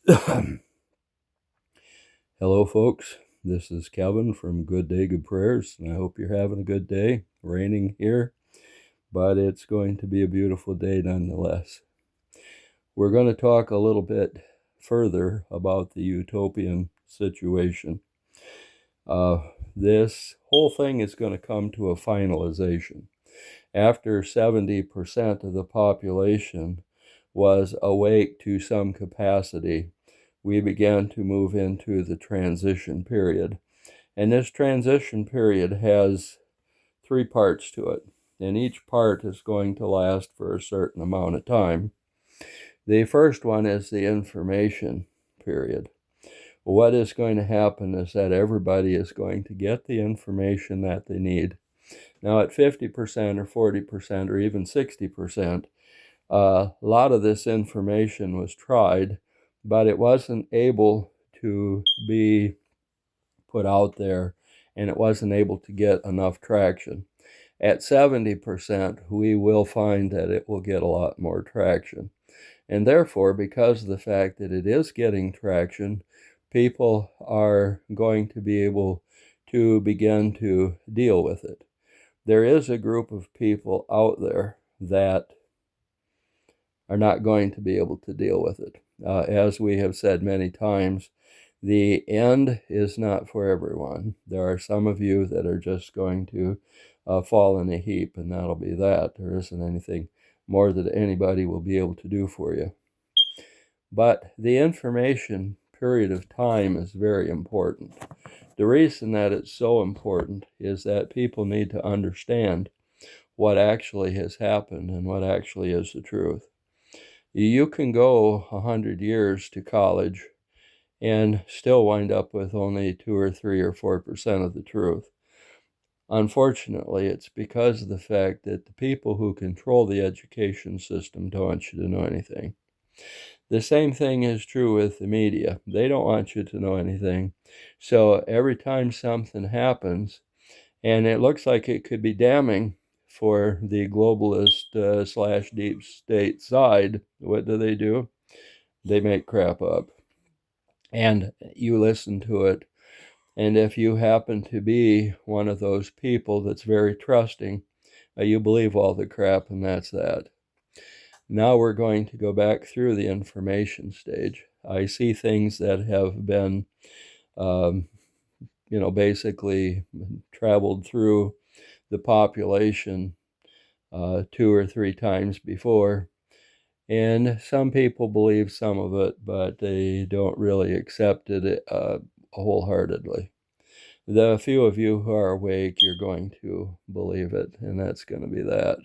Hello, folks. This is Kevin from Good Day, Good Prayers, and I hope you're having a good day. Raining here, but it's going to be a beautiful day nonetheless. We're going to talk a little bit further about the utopian situation. This whole thing is going to come to a finalization. After 70% of the population was awake to some capacity, we began to move into the transition period. And this transition period has three parts to it, and each part is going to last for a certain amount of time. The first one is the information period. What is going to happen is that everybody is going to get the information that they need. Now, at 50% or 40% or even 60%, a lot of this information was tried, but it wasn't able to be put out there, and it wasn't able to get enough traction. At 70%, we will find that it will get a lot more traction. And therefore, because of the fact that it is getting traction, people are going to be able to begin to deal with it. There is a group of people out there that are not going to be able to deal with it. As we have said many times, the end is not for everyone. There are some of you that are just going to fall in a heap, and that'll be that. There isn't anything more that anybody will be able to do for you. But the information period of time is very important. The reason that it's so important is that people need to understand what actually has happened and what actually is the truth. You can go 100 years to college and still wind up with only 2 or 3 or 4% of the truth. Unfortunately, it's because of the fact that the people who control the education system don't want you to know anything. The same thing is true with the media. They don't want you to know anything. So every time something happens, and it looks like it could be damning for the globalist slash deep state side, what do? They make crap up. And you listen to it. And if you happen to be one of those people that's very trusting, you believe all the crap, and that's that. Now we're going to go back through the information stage. I see things that have been, basically traveled through the population 2 or 3 times before. And some people believe some of it, but they don't really accept it wholeheartedly. The few of you who are awake, you're going to believe it, and that's going to be that.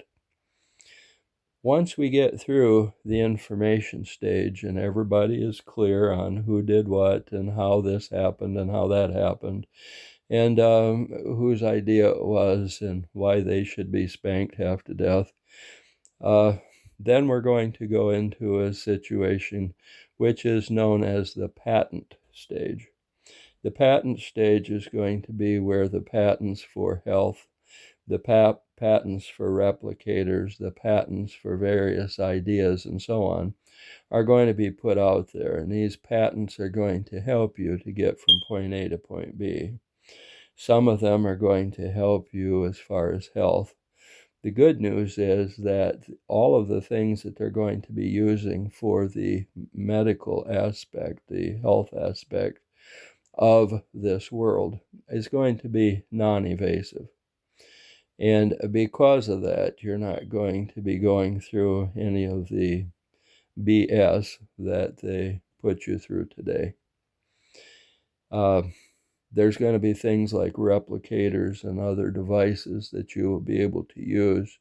Once we get through the information stage and everybody is clear on who did what and how this happened and how that happened, and whose idea it was and why they should be spanked half to death, then we're going to go into a situation which is known as the patent stage. The patent stage is going to be where the patents for health, the patents for replicators, the patents for various ideas, and so on, are going to be put out there. And these patents are going to help you to get from point A to point B. Some of them are going to help you as far as health. The good news is that all of the things that they're going to be using for the medical aspect, the health aspect of this world, is going to be non-invasive. And because of that, you're not going to be going through any of the BS that they put you through today. There's going to be things like replicators and other devices that you will be able to use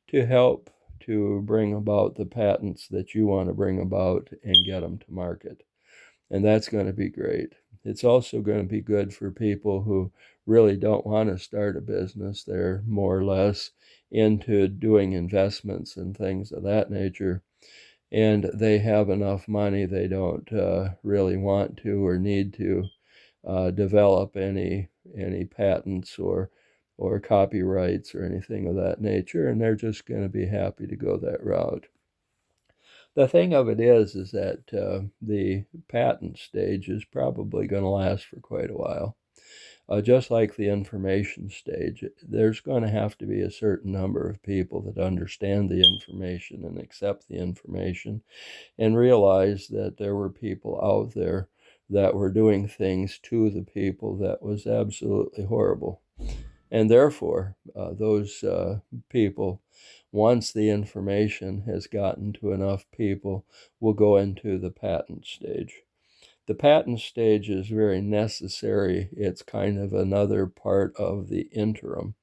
to help to bring about the patents that you want to bring about and get them to market. And that's going to be great. It's also going to be good for people who really don't want to start a business. They're more or less into doing investments and things of that nature. And they have enough money, they don't really want to or need to develop any patents or copyrights or anything of that nature, and they're just going to be happy to go that route. The thing of it is that the patent stage is probably going to last for quite a while. Just like the information stage, there's going to have to be a certain number of people that understand the information and accept the information and realize that there were people out there that were doing things to the people that was absolutely horrible. And therefore, those people, once the information has gotten to enough people, will go into the patent stage. The patent stage is very necessary. It's kind of another part of the interim.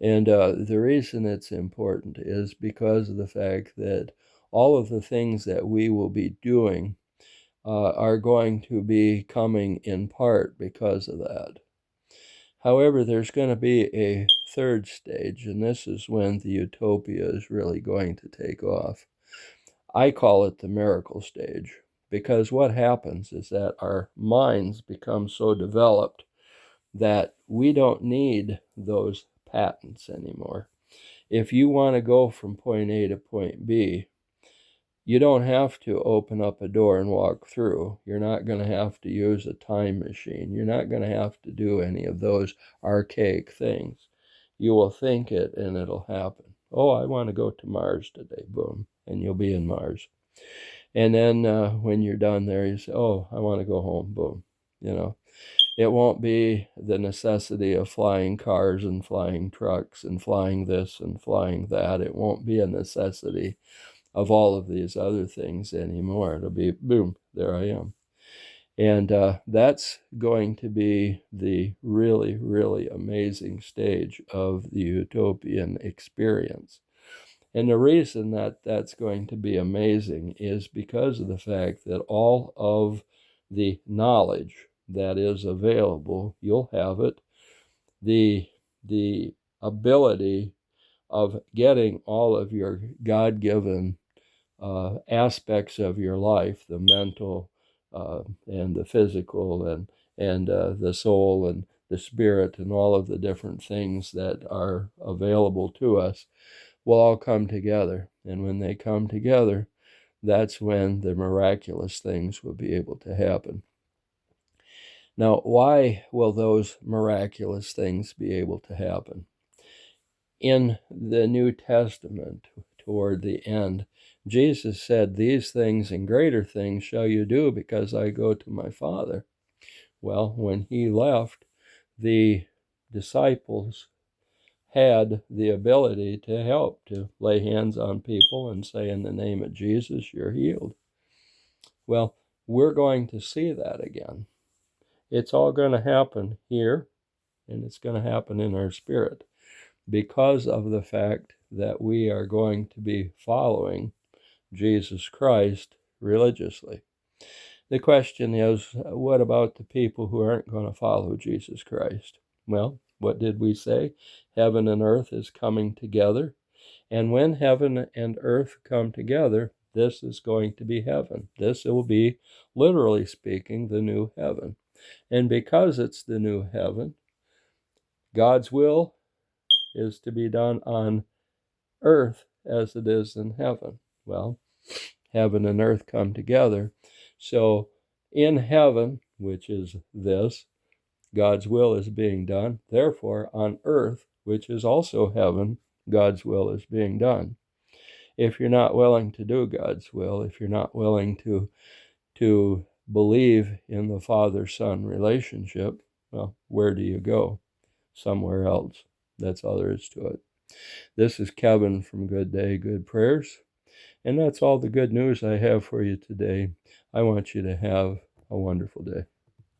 And the reason it's important is because of the fact that all of the things that we will be doing are going to be coming in part because of that. However, there's going to be a third stage, and this is when the utopia is really going to take off. I call it the miracle stage, because what happens is that our minds become so developed that we don't need those patents anymore. If you want to go from point A to point B, you don't have to open up a door and walk through. You're not going to have to use a time machine. You're not going to have to do any of those archaic things. You will think it and it'll happen. Oh, I want to go to Mars today. Boom. And you'll be in Mars. And then when you're done there, you say, oh, I want to go home. Boom. It won't be the necessity of flying cars and flying trucks and flying this and flying that. It won't be a necessity of all of these other things anymore. It'll be, boom, there I am. And that's going to be the really, really amazing stage of the utopian experience. And the reason that that's going to be amazing is because of the fact that all of the knowledge that is available, you'll have it. The ability of getting all of your God-given aspects of your life, the mental and the physical and the soul and the spirit and all of the different things that are available to us will all come together. And when they come together, that's when the miraculous things will be able to happen. Now, why will those miraculous things be able to happen? In the New Testament, toward the end, Jesus said, these things and greater things shall you do because I go to my Father. Well, when he left, the disciples had the ability to help, to lay hands on people and say, in the name of Jesus, you're healed. Well, we're going to see that again. It's all going to happen here, and it's going to happen in our spirit because of the fact that we are going to be following Jesus Christ religiously. The question is, what about the people who aren't going to follow Jesus Christ? Well, what did we say? Heaven and earth is coming together. And when heaven and earth come together, this is going to be heaven. This will be, literally speaking, the new heaven. And because it's the new heaven, God's will is to be done on earth as it is in heaven. Well, heaven and earth come together. So in heaven, which is this, God's will is being done. Therefore, on earth, which is also heaven, God's will is being done. If you're not willing to do God's will, if you're not willing to believe in the Father-Son relationship, well, where do you go? Somewhere else. That's all there is to it. This is Kevin from Good Day, Good Prayers. And that's all the good news I have for you today. I want you to have a wonderful day.